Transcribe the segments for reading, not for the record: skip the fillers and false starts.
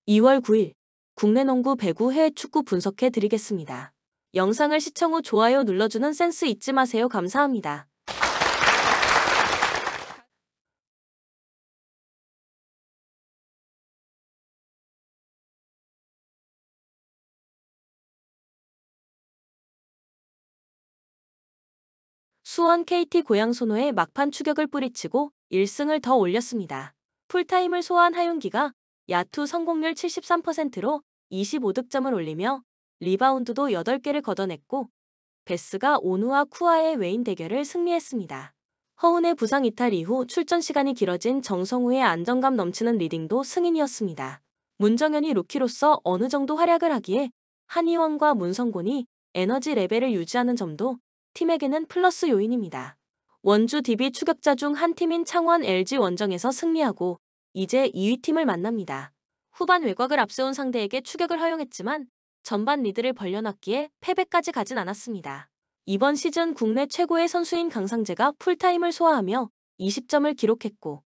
2월 9일 국내 농구 배구 해외 축구 분석해 드리겠습니다. 영상을 시청 후 좋아요 눌러주는 센스 잊지 마세요. 감사합니다. 수원 KT 고양 손호의 막판 추격을 뿌리치고 1승을 더 올렸습니다. 풀타임을 소화한 하윤기가 야투 성공률 73%로 25득점을 올리며 리바운드도 8개를 걷어냈고 베스가 온우와 쿠아의 외인 대결을 승리했습니다. 허운의 부상 이탈 이후 출전 시간이 길어진 정성우의 안정감 넘치는 리딩도 승인이었습니다. 문정현이 루키로서 어느 정도 활약을 하기에 한희원과 문성곤이 에너지 레벨을 유지하는 점도 팀에게는 플러스 요인입니다. 원주 DB 추격자 중 한 팀인 창원 LG 원정에서 승리하고 이제 2위 팀을 만납니다. 후반 외곽을 앞세운 상대에게 추격을 허용했지만 전반 리드를 벌려놨기에 패배까지 가진 않았습니다. 이번 시즌 국내 최고의 선수인 강상재가 풀타임을 소화하며 20점을 기록했고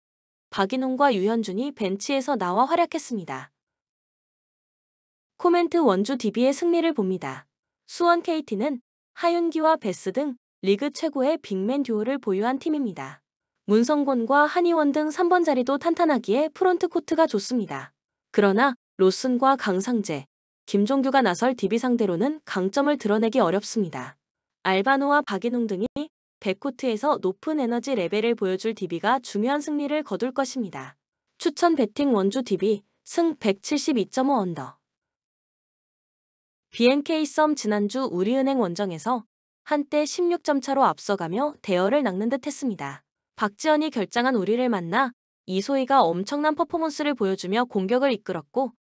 박인홍과 유현준이 벤치에서 나와 활약했습니다. 코멘트 원주 DB의 승리를 봅니다. 수원 KT는 하윤기와 베스 등 리그 최고의 빅맨 듀오를 보유한 팀입니다. 문성곤과 한희원 등 3번 자리도 탄탄하기에 프론트 코트가 좋습니다. 그러나 로슨과 강상재, 김종규가 나설 DB 상대로는 강점을 드러내기 어렵습니다. 알바노와 박인웅 등이 백코트에서 높은 에너지 레벨을 보여줄 DB가 중요한 승리를 거둘 것입니다. 추천 배팅 원주 DB 승 172.5 언더. BNK 썸 지난주 우리은행 원정에서 한때 16점 차로 앞서가며 대열을 낚는 듯 했습니다. 박지현이 결장한 우리를 만나 이소희가 엄청난 퍼포먼스를 보여주며 공격을 이끌었고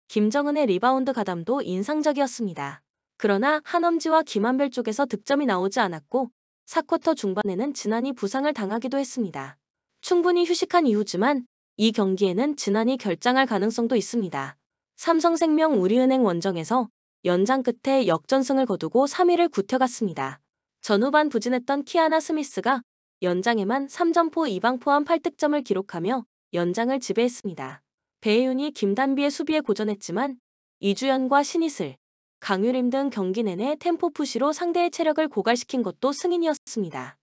김정은의 리바운드 가담도 인상적이었습니다. 그러나 한엄지와 김한별 쪽에서 득점이 나오지 않았고 4쿼터 중반에는 진한이 부상을 당하기도 했습니다. 충분히 휴식한 이후지만 이 경기에는 진한이 결장할 가능성도 있습니다. 삼성생명 우리은행 원정에서 연장 끝에 역전승을 거두고 3위를 굳혀갔습니다. 전후반 부진했던 키아나 스미스가 연장에만 3점포 2방 포함 8득점을 기록하며 연장을 지배했습니다. 배혜윤이 김단비의 수비에 고전했지만 이주연과 신이슬, 강유림 등 경기 내내 템포 푸시로 상대의 체력을 고갈시킨 것도 승인이었습니다.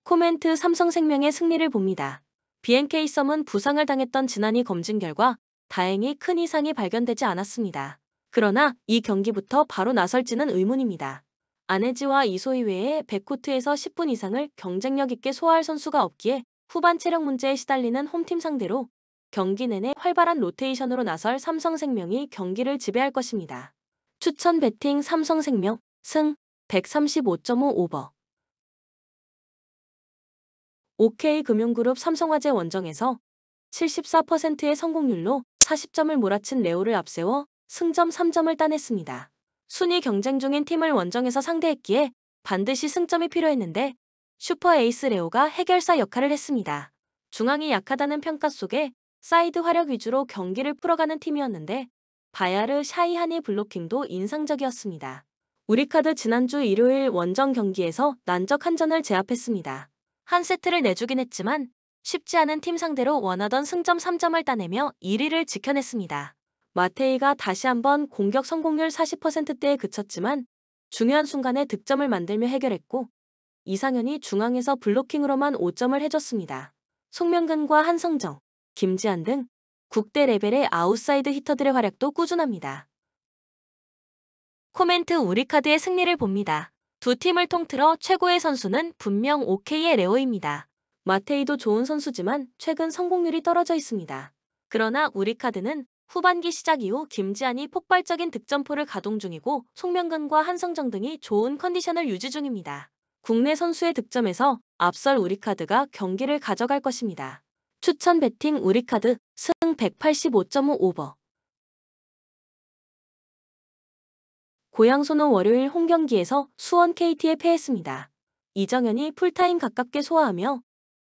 코멘트 삼성생명의 승리를 봅니다. BNK 썸은 부상을 당했던 진한이 검진 결과 다행히 큰 이상이 발견되지 않았습니다. 그러나 이 경기부터 바로 나설지는 의문입니다. 안혜지와 이소희 외에 백코트에서 10분 이상을 경쟁력 있게 소화할 선수가 없기에 후반 체력 문제에 시달리는 홈팀 상대로 경기 내내 활발한 로테이션으로 나설 삼성생명이 경기를 지배할 것입니다. 추천 배팅 삼성생명 승 135.5 오버. OK금융그룹 삼성화재 원정에서 74%의 성공률로 40점을 몰아친 레오를 앞세워 승점 3점을 따냈습니다. 순위 경쟁 중인 팀을 원정에서 상대했기에 반드시 승점이 필요했는데 슈퍼 에이스 레오가 해결사 역할을 했습니다. 중앙이 약하다는 평가 속에 사이드 활약 위주로 경기를 풀어가는 팀이었는데 바야르 샤이한의 블로킹도 인상적이었습니다. 우리카드 지난주 일요일 원정 경기에서 난적 한 전을 제압했습니다. 한 세트를 내주긴 했지만 쉽지 않은 팀 상대로 원하던 승점 3점을 따내며 1위를 지켜냈습니다. 마테이가 다시 한번 공격 성공률 40%대에 그쳤지만 중요한 순간에 득점을 만들며 해결했고 이상현이 중앙에서 블로킹으로만 5점을 해줬습니다. 송명근과 한성정, 김지한 등 국대 레벨의 아웃사이드 히터들의 활약도 꾸준합니다. 코멘트 우리카드의 승리를 봅니다. 두 팀을 통틀어 최고의 선수는 분명 OK의 레오입니다. 마테이도 좋은 선수지만 최근 성공률이 떨어져 있습니다. 그러나 우리카드는 후반기 시작 이후 김지한이 폭발적인 득점포를 가동 중이고 송명근과 한성정 등이 좋은 컨디션을 유지 중입니다. 국내 선수의 득점에서 앞설 우리카드가 경기를 가져갈 것입니다. 추천 배팅 우리카드 승 185.5 오버. 고양손호 월요일 홈경기에서 수원 KT에 패했습니다. 이정현이 풀타임 가깝게 소화하며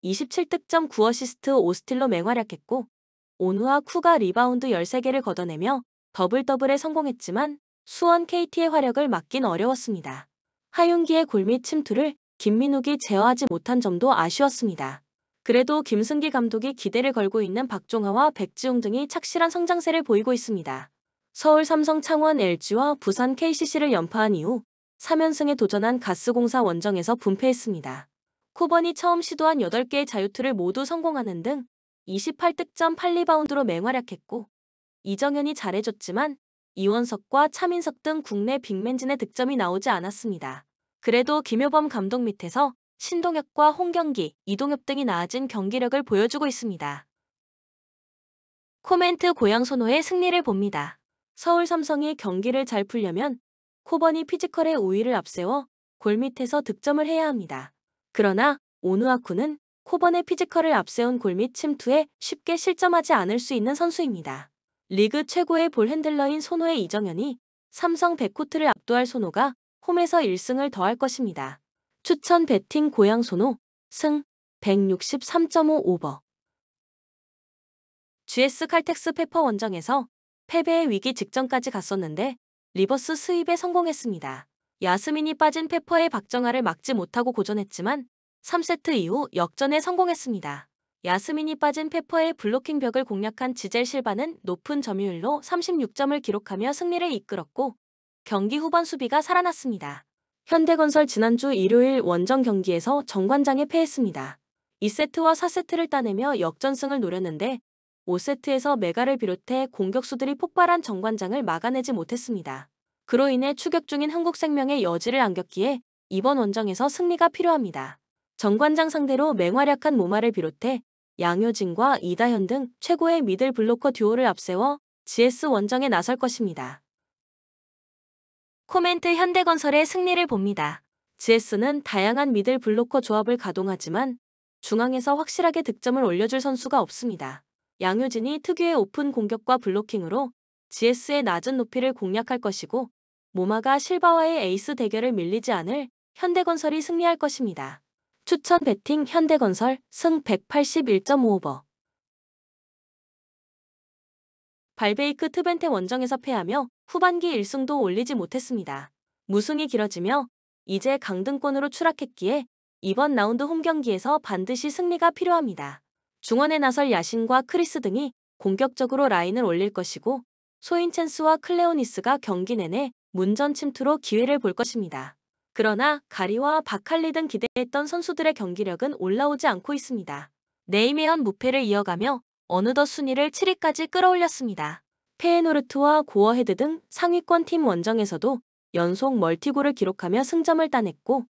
27득점 9어시스트 5스틸로 맹활약했고 온우와 쿠가 리바운드 13개를 걷어내며 더블더블에 성공했지만 수원 KT의 활약을 막긴 어려웠습니다. 하윤기의 골밑 침투를 김민욱이 제어하지 못한 점도 아쉬웠습니다. 그래도 김승기 감독이 기대를 걸고 있는 박종하와 백지용 등이 착실한 성장세를 보이고 있습니다. 서울 삼성 창원 LG와 부산 KCC를 연파한 이후 3연승에 도전한 가스공사 원정에서 분패했습니다. 코번이 처음 시도한 8개의 자유투를 모두 성공하는 등 28득점 8리바운드로 맹활약했고, 이정현이 잘해줬지만 이원석과 차민석 등 국내 빅맨진의 득점이 나오지 않았습니다. 그래도 김효범 감독 밑에서 신동엽과 홍경기, 이동엽 등이 나아진 경기력을 보여주고 있습니다. 코멘트 고양 손호의 승리를 봅니다. 서울 삼성이 경기를 잘 풀려면 코번이 피지컬의 우위를 앞세워 골 밑에서 득점을 해야 합니다. 그러나 오누아쿠는 코번의 피지컬을 앞세운 골 및 침투에 쉽게 실점하지 않을 수 있는 선수입니다. 리그 최고의 볼 핸들러인 손호의 이정현이 삼성 백코트를 압도할 손호가 홈에서 1승을 더할 것입니다. 추천 배팅 고양 손호, 승 163.5 오버. GS 칼텍스 페퍼 원정에서 패배의 위기 직전까지 갔었는데 리버스 스윕에 성공했습니다. 야스민이 빠진 페퍼의 박정아를 막지 못하고 고전했지만 3세트 이후 역전에 성공했습니다. 야스민이 빠진 페퍼의 블로킹 벽을 공략한 지젤 실바는 높은 점유율로 36점을 기록하며 승리를 이끌었고, 경기 후반 수비가 살아났습니다. 현대건설 지난주 일요일 원정 경기에서 정관장에 패했습니다. 2세트와 4세트를 따내며 역전승을 노렸는데 5세트에서 메가를 비롯해 공격수들이 폭발한 정관장을 막아내지 못했습니다. 그로 인해 추격 중인 한국생명의 여지를 안겼기에 이번 원정에서 승리가 필요합니다. 정관장 상대로 맹활약한 모마를 비롯해 양효진과 이다현 등 최고의 미들 블로커 듀오를 앞세워 GS 원정에 나설 것입니다. 코멘트 현대건설의 승리를 봅니다. GS는 다양한 미들 블로커 조합을 가동하지만 중앙에서 확실하게 득점을 올려줄 선수가 없습니다. 양효진이 특유의 오픈 공격과 블로킹으로 GS의 낮은 높이를 공략할 것이고, 모마가 실바와의 에이스 대결을 밀리지 않을 현대건설이 승리할 것입니다. 추천 배팅 현대건설 승 181.5 오버. 발베이크 트벤테 원정에서 패하며 후반기 1승도 올리지 못했습니다. 무승이 길어지며 이제 강등권으로 추락했기에 이번 라운드 홈 경기에서 반드시 승리가 필요합니다. 중원에 나설 야신과 크리스 등이 공격적으로 라인을 올릴 것이고, 소인첸스와 클레오니스가 경기 내내 문전 침투로 기회를 볼 것입니다. 그러나 가리와 바칼리 등 기대했던 선수들의 경기력은 올라오지 않고 있습니다. 네이메현 무패를 이어가며 어느덧 순위를 7위까지 끌어올렸습니다. 페에노르트와 고어헤드 등 상위권 팀 원정에서도 연속 멀티골을 기록하며 승점을 따냈고,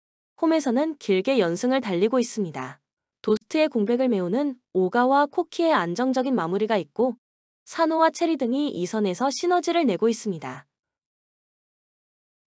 홈에서는 길게 연승을 달리고 있습니다. 도스트의 공백을 메우는 오가와 코키의 안정적인 마무리가 있고, 사노와 체리 등이 2선에서 시너지를 내고 있습니다.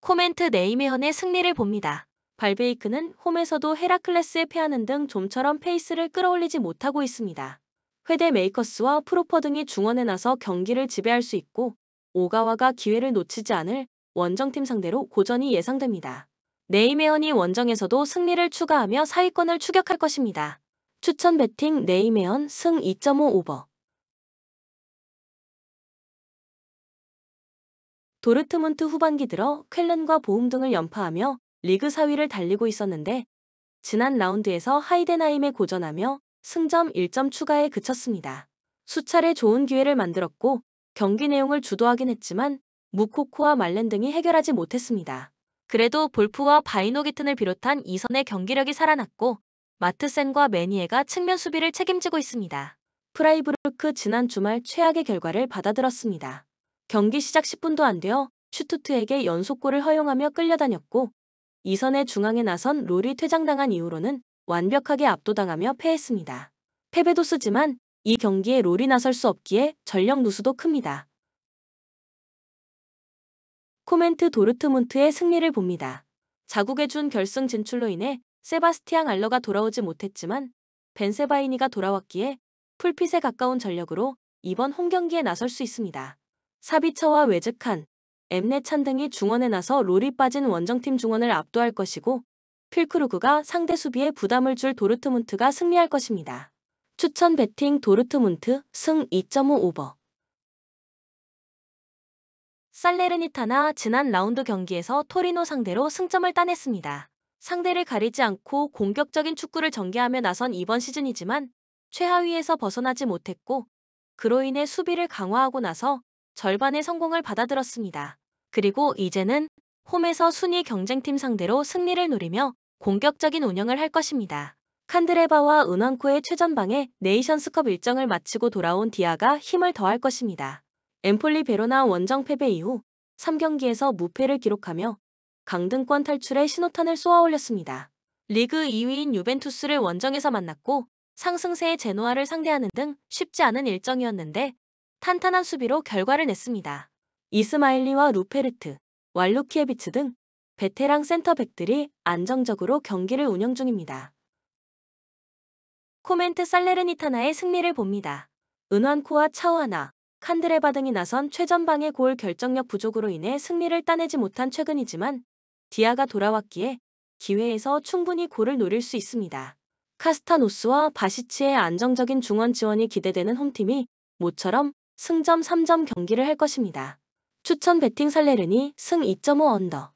코멘트 네이메현의 승리를 봅니다. 발베이크는 홈에서도 헤라클레스에 패하는 등 좀처럼 페이스를 끌어올리지 못하고 있습니다. 회대 메이커스와 프로퍼 등이 중원에 나서 경기를 지배할 수 있고, 오가와가 기회를 놓치지 않을 원정팀 상대로 고전이 예상됩니다. 네이메현이 원정에서도 승리를 추가하며 상위권을 추격할 것입니다. 추천 배팅 네이메현 승 2.5 오버. 도르트문트 후반기 들어 쾰른과 보움 등을 연파하며 리그 4위를 달리고 있었는데 지난 라운드에서 하이덴하임에 고전하며 승점 1점 추가에 그쳤습니다. 수차례 좋은 기회를 만들었고 경기 내용을 주도하긴 했지만 무코코와 말렌 등이 해결하지 못했습니다. 그래도 볼프와 바이노기튼을 비롯한 2선의 경기력이 살아났고 마트센과 메니에가 측면 수비를 책임지고 있습니다. 프라이부르크 지난 주말 최악의 결과를 받아들었습니다. 경기 시작 10분도 안 되어 슈투트에게 연속골을 허용하며 끌려다녔고 2선의 중앙에 나선 롤이 퇴장당한 이후로는 완벽하게 압도당하며 패했습니다. 패배도 쓰지만 이 경기에 롤이 나설 수 없기에 전력 누수도 큽니다. 코멘트 도르트문트의 승리를 봅니다. 자국의 준 결승 진출로 인해 세바스티앙 알러가 돌아오지 못했지만 벤세바이니가 돌아왔기에 풀핏에 가까운 전력으로 이번 홈경기에 나설 수 있습니다. 사비처와 웨즈칸, 엠네찬 등이 중원에 나서 롤이 빠진 원정팀 중원을 압도할 것이고 필크루그가 상대 수비에 부담을 줄 도르트문트가 승리할 것입니다. 추천 배팅 도르트문트 승 2.5 오버. 살레르니타나 지난 라운드 경기에서 토리노 상대로 승점을 따냈습니다. 상대를 가리지 않고 공격적인 축구를 전개하며 나선 이번 시즌이지만 최하위에서 벗어나지 못했고 그로 인해 수비를 강화하고 나서 절반의 성공을 받아들었습니다. 그리고 이제는 홈에서 순위 경쟁팀 상대로 승리를 노리며 공격적인 운영을 할 것입니다. 칸드레바와 은왕코의 최전방에 네이션스컵 일정을 마치고 돌아온 디아가 힘을 더할 것입니다. 엠폴리 베로나 원정 패배 이후 3경기에서 무패를 기록하며 강등권 탈출에 신호탄을 쏘아 올렸습니다. 리그 2위인 유벤투스를 원정에서 만났고 상승세의 제노아를 상대하는 등 쉽지 않은 일정이었는데 탄탄한 수비로 결과를 냈습니다. 이스마일리와 루페르트, 왈루키에비츠 등 베테랑 센터백들이 안정적으로 경기를 운영 중입니다. 코멘트 살레르니타나의 승리를 봅니다. 은완코와 차우하나, 칸드레바 등이 나선 최전방의 골 결정력 부족으로 인해 승리를 따내지 못한 최근이지만 디아가 돌아왔기에 기회에서 충분히 골을 노릴 수 있습니다. 카스타노스와 바시치의 안정적인 중원 지원이 기대되는 홈팀이 모처럼 승점 3점 경기를 할 것입니다. 추천 베팅 살레르니 승 2.5 언더.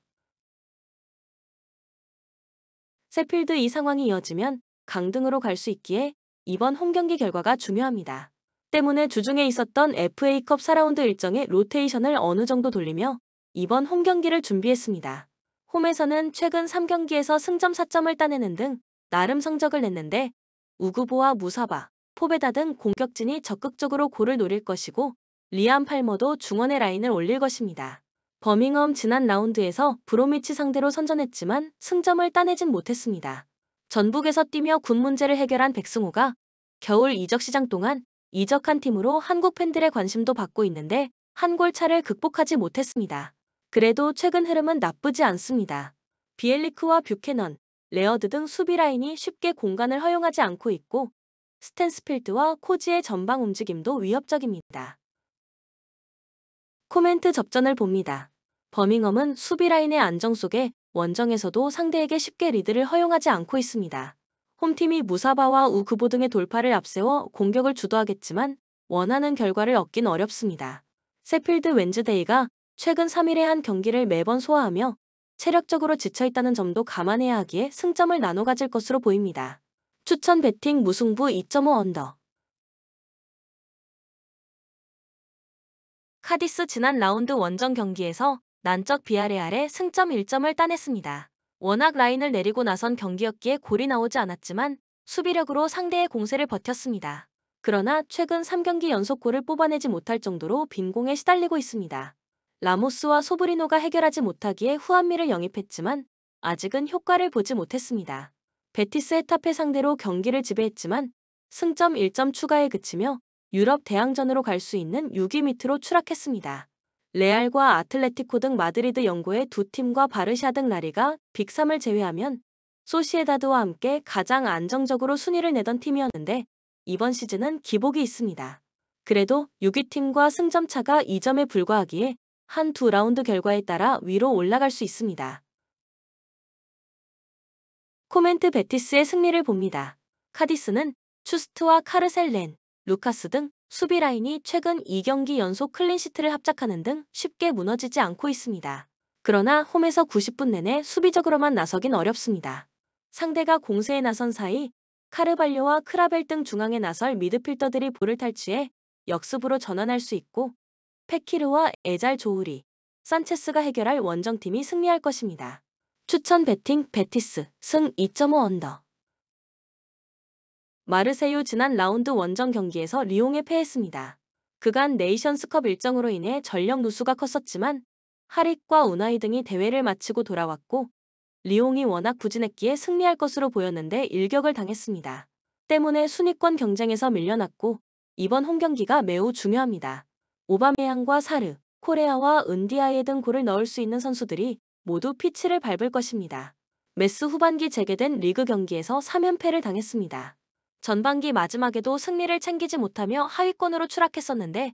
세필드 이 상황이 이어지면 강등으로 갈 수 있기에 이번 홈경기 결과가 중요합니다. 때문에 주중에 있었던 FA컵 4라운드 일정의 로테이션을 어느 정도 돌리며 이번 홈경기를 준비했습니다. 홈에서는 최근 3경기에서 승점 4점을 따내는 등 나름 성적을 냈는데 우구보와 무사바, 포베다 등 공격진이 적극적으로 골을 노릴 것이고 리암 팔머도 중원의 라인을 올릴 것입니다. 버밍엄 지난 라운드에서 브로미치 상대로 선전했지만 승점을 따내진 못했습니다. 전북에서 뛰며 군 문제를 해결한 백승호가 겨울 이적 시장 동안 이적한 팀으로 한국 팬들의 관심도 받고 있는데 한 골 차를 극복하지 못했습니다. 그래도 최근 흐름은 나쁘지 않습니다. 비엘리크와 뷰캐넌, 레어드 등 수비 라인이 쉽게 공간을 허용하지 않고 있고 스탠스필드와 코지의 전방 움직임도 위협적입니다. 코멘트 접전을 봅니다. 버밍엄은 수비 라인의 안정 속에 원정에서도 상대에게 쉽게 리드를 허용하지 않고 있습니다. 홈팀이 무사바와 우그보 등의 돌파를 앞세워 공격을 주도하겠지만 원하는 결과를 얻긴 어렵습니다. 세필드 웬즈데이가 최근 3일의 한 경기를 매번 소화하며 체력적으로 지쳐있다는 점도 감안해야 하기에 승점을 나눠 가질 것으로 보입니다. 추천 베팅 무승부 2.5 언더. 카디스 지난 라운드 원정 경기에서 난적 비아레알에 승점 1점을 따냈습니다. 워낙 라인을 내리고 나선 경기였기에 골이 나오지 않았지만 수비력으로 상대의 공세를 버텼습니다. 그러나 최근 3경기 연속 골을 뽑아내지 못할 정도로 빈공에 시달리고 있습니다. 라모스와 소브리노가 해결하지 못하기에 후한미를 영입했지만 아직은 효과를 보지 못했습니다. 베티스 헤타페 상대로 경기를 지배했지만 승점 1점 추가에 그치며 유럽 대항전으로 갈 수 있는 6위 밑으로 추락했습니다. 레알과 아틀레티코 등 마드리드 연고의 두 팀과 바르샤 등 라리가 빅3을 제외하면 소시에다드와 함께 가장 안정적으로 순위를 내던 팀이었는데 이번 시즌은 기복이 있습니다. 그래도 6위 팀과 승점 차가 2점에 불과하기에 한 두 라운드 결과에 따라 위로 올라갈 수 있습니다. 코멘트 베티스의 승리를 봅니다. 카디스는 추스트와 카르셀렌, 루카스 등 수비 라인이 최근 2경기 연속 클린시트를 합작하는 등 쉽게 무너지지 않고 있습니다. 그러나 홈에서 90분 내내 수비적으로만 나서긴 어렵습니다. 상대가 공세에 나선 사이 카르발료와 크라벨 등 중앙에 나설 미드필더들이 볼을 탈취해 역습으로 전환할 수 있고 페키르와 에잘 조우리, 산체스가 해결할 원정팀이 승리할 것입니다. 추천 베팅 베티스 승 2.5 언더. 마르세유 지난 라운드 원정 경기에서 리옹에 패했습니다. 그간 네이션스컵 일정으로 인해 전력 누수가 컸었지만 하릭과 우나이 등이 대회를 마치고 돌아왔고 리옹이 워낙 부진했기에 승리할 것으로 보였는데 일격을 당했습니다. 때문에 순위권 경쟁에서 밀려났고 이번 홈경기가 매우 중요합니다. 오바메양과 사르, 코레아와 은디아예 등 골을 넣을 수 있는 선수들이 모두 피치를 밟을 것입니다. 메스 후반기 재개된 리그 경기에서 3연패를 당했습니다. 전반기 마지막에도 승리를 챙기지 못하며 하위권으로 추락했었는데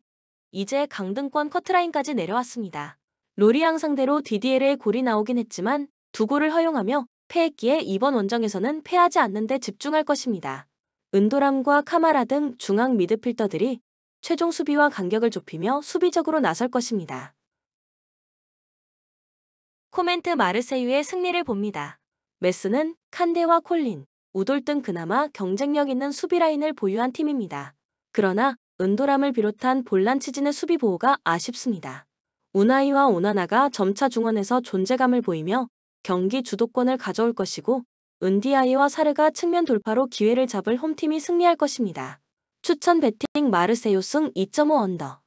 이제 강등권 커트라인까지 내려왔습니다. 로리앙 상대로 디디에르의 골이 나오긴 했지만 두 골을 허용하며 패했기에 이번 원정에서는 패하지 않는 데 집중할 것입니다. 은도람과 카마라 등 중앙 미드필더들이 최종 수비와 간격을 좁히며 수비적으로 나설 것입니다. 코멘트 마르세유의 승리를 봅니다. 메스는 칸데와 콜린, 우돌 등 그나마 경쟁력 있는 수비 라인을 보유한 팀입니다. 그러나 은도람을 비롯한 볼란치진의 수비 보호가 아쉽습니다. 우나이와 오나나가 점차 중원에서 존재감을 보이며 경기 주도권을 가져올 것이고 은디아이와 사르가 측면 돌파로 기회를 잡을 홈팀이 승리할 것입니다. 추천 배팅 마르세유 승 2.5 언더.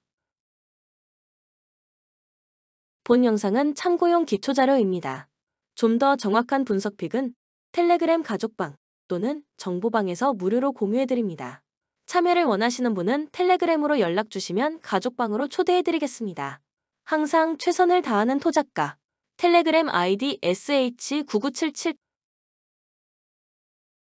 본 영상은 참고용 기초자료입니다. 좀 더 정확한 분석픽은 텔레그램 가족방 또는 정보방에서 무료로 공유해드립니다. 참여를 원하시는 분은 텔레그램으로 연락주시면 가족방으로 초대해드리겠습니다. 항상 최선을 다하는 토작가 텔레그램 아이디 sh9977